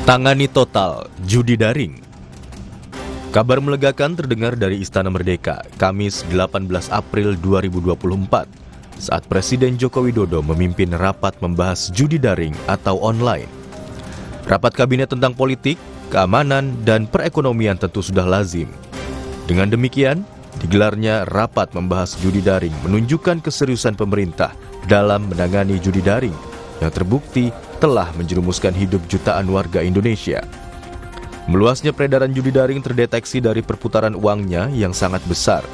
Tangani total judi daring. Kabar melegakan terdengar dari Istana Merdeka, Kamis 18 April 2024, saat Presiden Joko Widodo memimpin rapat membahas judi daring atau online. Rapat kabinet tentang politik, keamanan, dan perekonomian tentu sudah lazim. Dengan demikian, digelarnya rapat membahas judi daring menunjukkan keseriusan pemerintah dalam menangani judi daring yang terbukti telah menjerumuskan hidup jutaan warga Indonesia. Meluasnya peredaran judi daring terdeteksi dari perputaran uangnya yang sangat besar.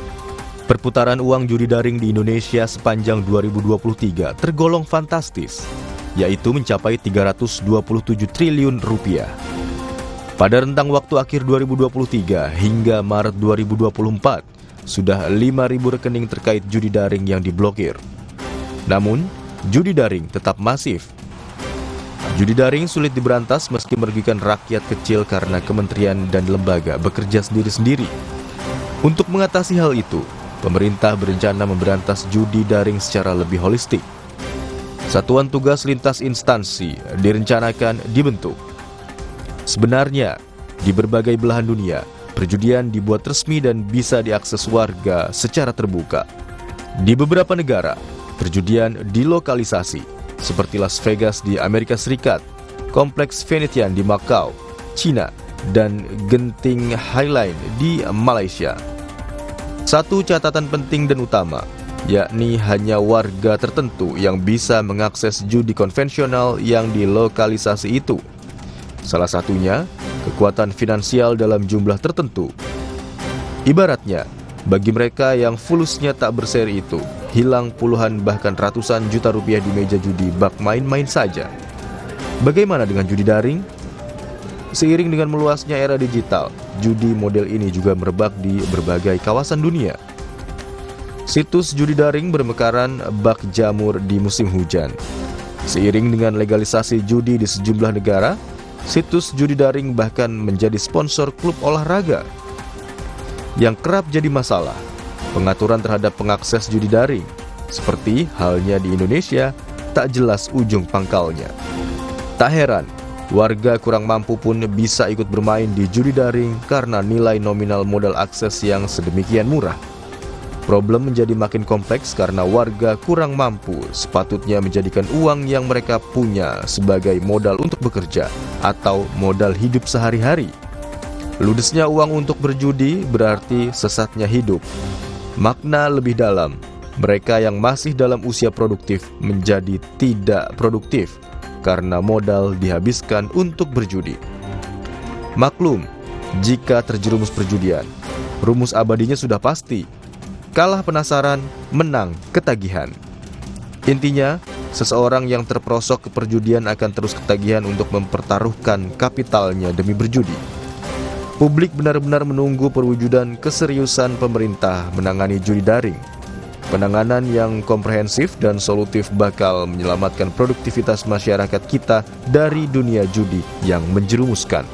Perputaran uang judi daring di Indonesia sepanjang 2023 tergolong fantastis, yaitu mencapai 327 triliun rupiah. Pada rentang waktu akhir 2023 hingga Maret 2024, sudah 5.000 rekening terkait judi daring yang diblokir. Namun, judi daring tetap masif. Judi daring sulit diberantas meski merugikan rakyat kecil karena kementerian dan lembaga bekerja sendiri-sendiri. Untuk mengatasi hal itu, pemerintah berencana memberantas judi daring secara lebih holistik. Satuan tugas lintas instansi direncanakan dibentuk. Sebenarnya, di berbagai belahan dunia, perjudian dibuat resmi dan bisa diakses warga secara terbuka. Di beberapa negara, perjudian dilokalisasi, seperti Las Vegas di Amerika Serikat, Kompleks Venetian di Macau, Cina, dan Genting Highline di Malaysia. Satu catatan penting dan utama, yakni hanya warga tertentu yang bisa mengakses judi konvensional yang dilokalisasi itu. Salah satunya, kekuatan finansial dalam jumlah tertentu. Ibaratnya, bagi mereka yang fulusnya tak berseri itu, hilang puluhan bahkan ratusan juta rupiah di meja judi bak main-main saja. Bagaimana dengan judi daring? Seiring dengan meluasnya era digital, judi model ini juga merebak di berbagai kawasan dunia. Situs judi daring bermekaran bak jamur di musim hujan. Seiring dengan legalisasi judi di sejumlah negara, situs judi daring bahkan menjadi sponsor klub olahraga. Yang kerap jadi masalah, pengaturan terhadap pengakses judi daring, seperti halnya di Indonesia, tak jelas ujung pangkalnya. Tak heran, warga kurang mampu pun bisa ikut bermain di judi daring karena nilai nominal modal akses yang sedemikian murah. Problem menjadi makin kompleks karena warga kurang mampu sepatutnya menjadikan uang yang mereka punya sebagai modal untuk bekerja atau modal hidup sehari-hari. Ludesnya uang untuk berjudi berarti sesatnya hidup. Makna lebih dalam, mereka yang masih dalam usia produktif menjadi tidak produktif karena modal dihabiskan untuk berjudi. Maklum, jika terjerumus perjudian, rumus abadinya sudah pasti. Kalah penasaran, menang ketagihan. Intinya, seseorang yang terperosok ke perjudian akan terus ketagihan untuk mempertaruhkan kapitalnya demi berjudi. Publik benar-benar menunggu perwujudan keseriusan pemerintah menangani judi daring. Penanganan yang komprehensif dan solutif bakal menyelamatkan produktivitas masyarakat kita dari dunia judi yang menjerumuskan.